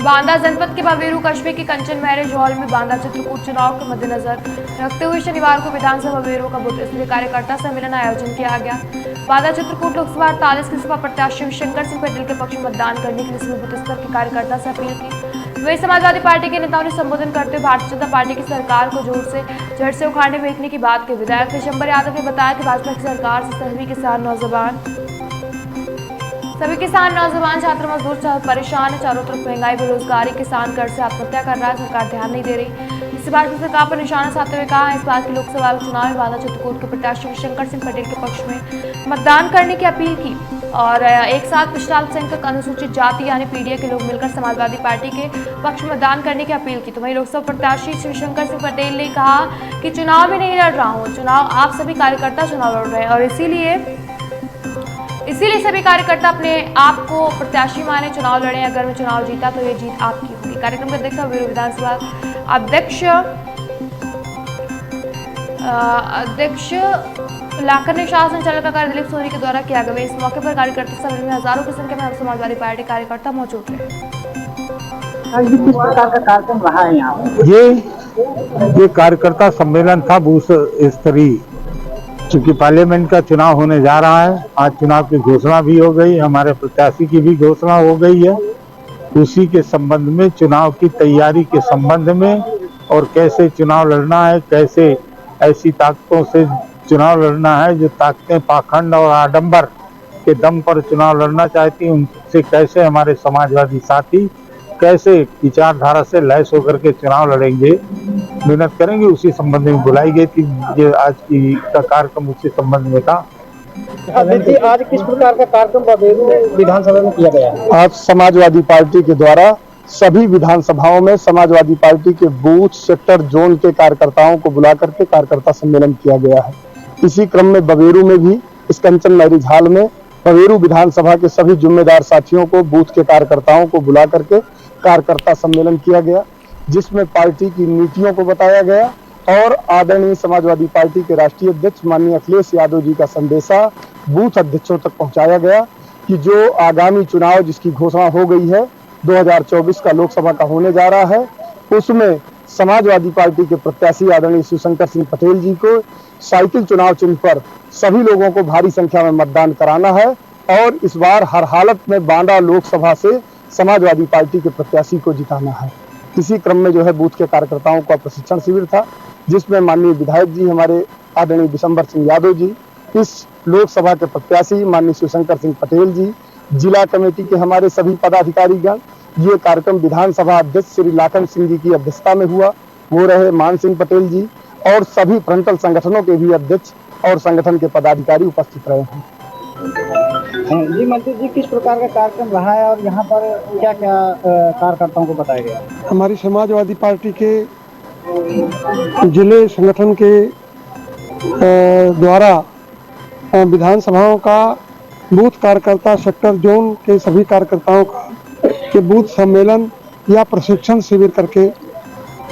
बांदा जनपद के बवेरू कस्बे के कंचन मैरिज हॉल में बांदा चित्रकूट चुनाव के मद्देनजर रखते हुए शनिवार को विधानसभा बवेरू का बूथ स्तरीय कार्यकर्ता सम्मेलन आयोजन किया गया। बांदा चित्रकूट लोकसभा 48 के सपा प्रत्याशी शंकर सिंह पटेल के पक्ष में मतदान करने के लिए सभी बूथ स्तर के कार्यकर्ता से अपील की। वही समाजवादी पार्टी के नेताओं ने संबोधन करते हुए भारतीय जनता पार्टी की सरकार को जड़ से उखाड़ने फेंकने की बात के विधायक दिसंबर यादव ने बताया कि भाजपा की सरकार से सभी किसान नौजवान छात्र मजदूर परेशान है। चारों तरफ महंगाई, बेरोजगारी, किसान कर्ज से आत्महत्या कर रहा है, सरकार ध्यान नहीं दे रही। इस बार की सरकार पर निशाना साधते हुए कहा है इस बार के लोकसभा चुनाव में बांदा चित्रकूट के प्रत्याशी शंकर सिंह पटेल के पक्ष में मतदान करने की अपील की और एक साथ पिछड़ा अल्पसंख्यक अनुसूचित जाति यानी पीडीए के लोग मिलकर समाजवादी पार्टी के पक्ष में मतदान करने की अपील की। तो वहीं लोकसभा प्रत्याशी श्री शंकर सिंह पटेल ने कहा कि चुनाव में नहीं लड़ रहा हूँ, चुनाव आप सभी कार्यकर्ता चुनाव लड़ रहे हैं और इसीलिए सभी कार्यकर्ता अपने आप को प्रत्याशी माने, चुनाव लड़े। अगर मैं चुनाव जीता तो ये जीत आपकी होगी। कार्यक्रम की अध्यक्षता बवेरू विधानसभा अध्यक्ष लाकर निशासन संचालक कार्य दिलीप सोनी के द्वारा किया गया। इस मौके पर कार्यकर्ता सम्मेलन में हजारों की संख्या में समाजवादी पार्टी कार्यकर्ता मौजूद थे। किस प्रकार का कार्यक्रम रहा है यहाँ? ये कार्यकर्ता सम्मेलन था बूथ स्तरीय। चूंकि पार्लियामेंट का चुनाव होने जा रहा है, आज चुनाव की घोषणा भी हो गई, हमारे प्रत्याशी की भी घोषणा हो गई है। उसी के संबंध में, चुनाव की तैयारी के संबंध में और कैसे चुनाव लड़ना है, कैसे ऐसी ताकतों से चुनाव लड़ना है जो ताकतें पाखंड और आडंबर के दम पर चुनाव लड़ना चाहती, उनसे कैसे हमारे समाजवादी साथी कैसे विचारधारा से लैस होकर के चुनाव लड़ेंगे, मेहनत करेंगे, उसी संबंध में बुलाई गई थी। ये आज की का कार्यक्रम उसी संबंध में था। आज किस प्रकार का कार्यक्रम बवेरू विधानसभा में किया गया है? आज समाजवादी पार्टी के द्वारा सभी विधानसभाओं में समाजवादी पार्टी के बूथ, सेक्टर, जोन के कार्यकर्ताओं को बुला करके कार्यकर्ता सम्मेलन किया गया है। इसी क्रम में बवेरू में भी इस कंचन मैरिज हॉल में बवेरू विधानसभा के सभी जिम्मेदार साथियों को, बूथ के कार्यकर्ताओं को बुला करके कार्यकर्ता सम्मेलन किया गया, जिसमें पार्टी की नीतियों को बताया गया और आदरणीय समाजवादी पार्टी के राष्ट्रीय अध्यक्ष माननीय अखिलेश यादव जी का संदेशा बूथ अध्यक्षों तक पहुंचाया गया कि जो आगामी चुनाव जिसकी घोषणा हो गई है 2024 का लोकसभा का होने जा रहा है, उसमें समाजवादी पार्टी के प्रत्याशी आदरणीय श्री शंकर सिंह पटेल जी को साइकिल चुनाव चिन्ह पर सभी लोगों को भारी संख्या में मतदान कराना है और इस बार हर हालत में बांदा लोकसभा से समाजवादी पार्टी के प्रत्याशी को जिताना है। इसी क्रम में जो है बूथ के कार्यकर्ताओं का प्रशिक्षण शिविर था, जिसमें माननीय विधायक जी हमारे आदरणीय दिसंबर सिंह यादव जी, इस लोकसभा के प्रत्याशी माननीय श्री शंकर सिंह पटेल जी, जिला कमेटी के हमारे सभी पदाधिकारीगण। ये कार्यक्रम विधानसभा अध्यक्ष श्री लाखन सिंह जी की अध्यक्षता में हुआ, वो रहे मान सिंह पटेल जी और सभी फ्रंटल संगठनों के भी अध्यक्ष और संगठन के पदाधिकारी उपस्थित रहे हैं। जी मंत्री जी, किस प्रकार का कार्यक्रम रहा है और यहाँ पर क्या क्या कार्यकर्ताओं को बताया गया? हमारी समाजवादी पार्टी के जिले संगठन के द्वारा विधानसभाओं का बूथ कार्यकर्ता, सेक्टर, जोन के सभी कार्यकर्ताओं का के बूथ सम्मेलन या प्रशिक्षण शिविर करके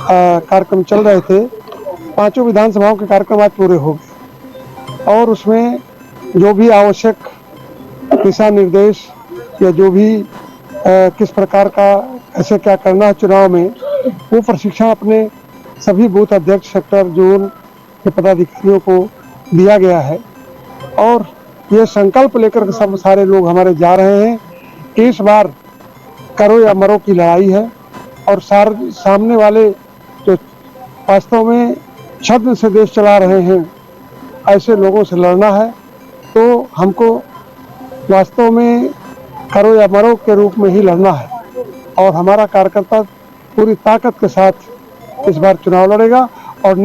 कार्यक्रम चल रहे थे। पांचों विधानसभाओं के कार्यक्रम आज पूरे हो गए और उसमें जो भी आवश्यक दिशा निर्देश या जो भी किस प्रकार का ऐसे क्या करना है चुनाव में, वो प्रशिक्षण अपने सभी बूथ अध्यक्ष, सेक्टर, जोन के पदाधिकारियों को दिया गया है और ये संकल्प लेकर सब सारे लोग हमारे जा रहे हैं कि इस बार करो या मरो की लड़ाई है और सामने वाले जो वास्तव में छद्म से देश चला रहे हैं, ऐसे लोगों से लड़ना है। तो हमको वास्तव में करो या मरो के रूप में ही लड़ना है और हमारा कार्यकर्ता पूरी ताकत के साथ इस बार चुनाव लड़ेगा और